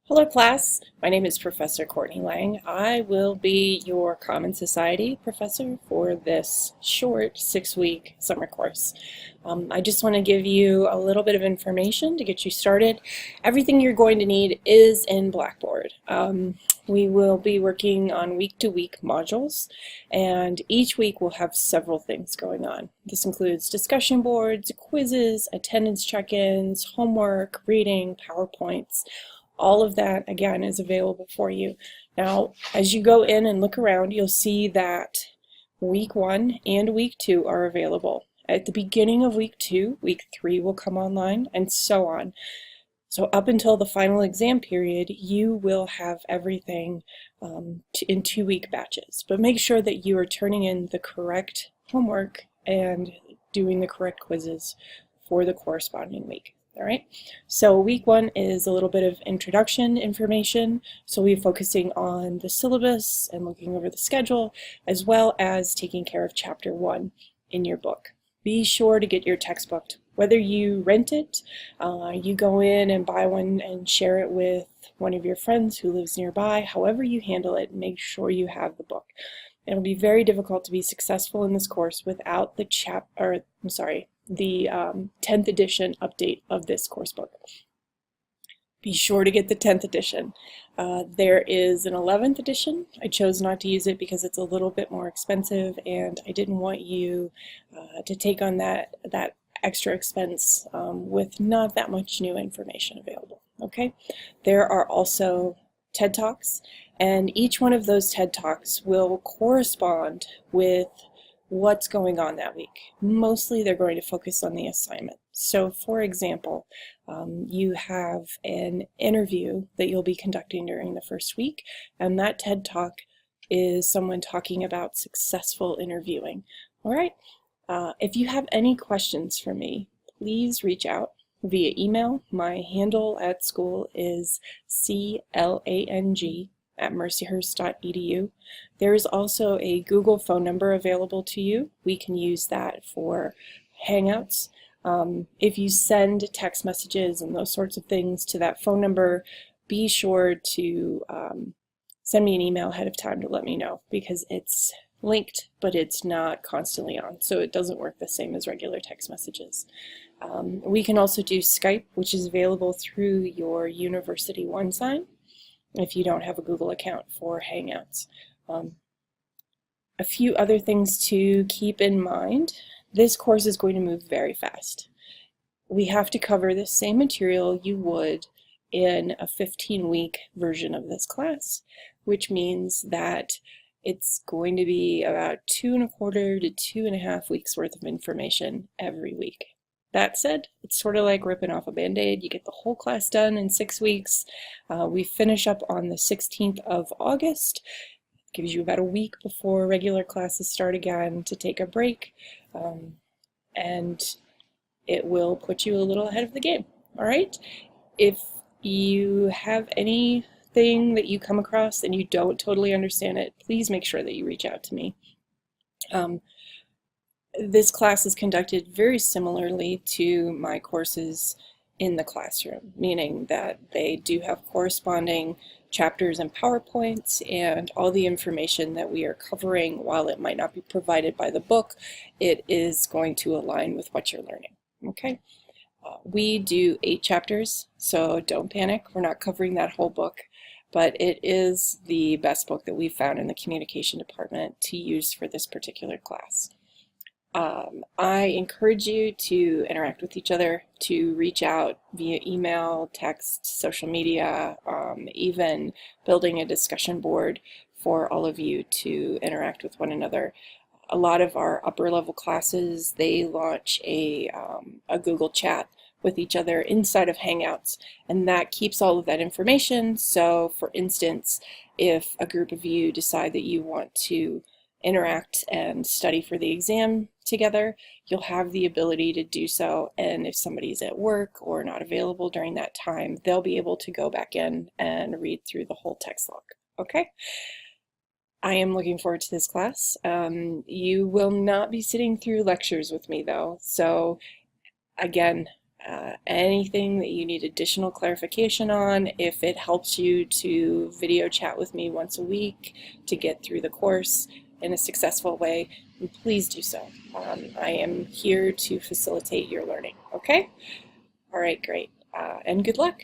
Hello class, my name is Professor Courtney Lang. I will be your Common Society professor for this short 6-week summer course. I just want to give you a little bit of information to get you started. Everything you're going to need is in Blackboard. We will be working on week-to-week modules, and each week we'll have several things going on. This includes discussion boards, quizzes, attendance check-ins, homework, reading, PowerPoints. All of that, again, is available for you. Now, as you go in and look around, you'll see that week 1 and week 2 are available. At the beginning of week 2, week 3 will come online, and so on. So up until the final exam period, you will have everything in 2-week batches. But make sure that you are turning in the correct homework and doing the correct quizzes for the corresponding week. All right, so week 1 is a little bit of introduction information. So we're focusing on the syllabus and looking over the schedule, as well as taking care of chapter 1 in your book. Be sure to get your textbook. Whether you rent it, you go in and buy one and share it with one of your friends who lives nearby, however you handle it, make sure you have the book. It'll be very difficult to be successful in this course without the 10th edition update of this course book. Be sure to get the 10th edition. There is an 11th edition. I chose not to use it because it's a little bit more expensive, and I didn't want you to take on that extra expense with not that much new information available. Okay? There are also TED Talks, and each one of those TED Talks will correspond with what's going on that week. Mostly they're going to focus on the assignment. So for example, you have an interview that you'll be conducting during the first week, and that TED Talk is someone talking about successful interviewing. All right, if you have any questions for me, please reach out via email. My handle at school is clang@mercyhurst.edu. There is also a Google phone number available to you. We can use that for Hangouts. If you send text messages and those sorts of things to that phone number, be sure to send me an email ahead of time to let me know, because it's linked, but it's not constantly on, so it doesn't work the same as regular text messages. We can also do Skype, which is available through your University One sign if you don't have a Google account for Hangouts. A few other things to keep in mind. This course is going to move very fast. We have to cover the same material you would in a 15-week version of this class, which means that it's going to be about 2.25 to 2.5 weeks worth of information every week. That said, it's sort of like ripping off a Band-Aid. You get the whole class done in 6 weeks. We finish up on the 16th of August. It gives you about a week before regular classes start again to take a break, and it will put you a little ahead of the game. All right? If you have anything that you come across and you don't totally understand it, please make sure that you reach out to me. This class is conducted very similarly to my courses in the classroom, meaning that they do have corresponding chapters and PowerPoints, and all the information that we are covering, while it might not be provided by the book, it is going to align with what you're learning. Okay? We do 8 chapters, so don't panic. We're not covering that whole book, but it is the best book that we've found in the communication department to use for this particular class. I encourage you to interact with each other, to reach out via email, text, social media, even building a discussion board for all of you to interact with one another. A lot of our upper level classes, they launch a Google chat with each other inside of Hangouts, and that keeps all of that information. So for instance, if a group of you decide that you want to interact and study for the exam together, you'll have the ability to do so, and if somebody's at work or not available during that time, they'll be able to go back in and read through the whole text log. Okay? I am looking forward to this class. You will not be sitting through lectures with me though, so again, anything that you need additional clarification on, if it helps you to video chat with me once a week to get through the course in a successful way, please do so. I am here to facilitate your learning, okay? All right, great, and good luck.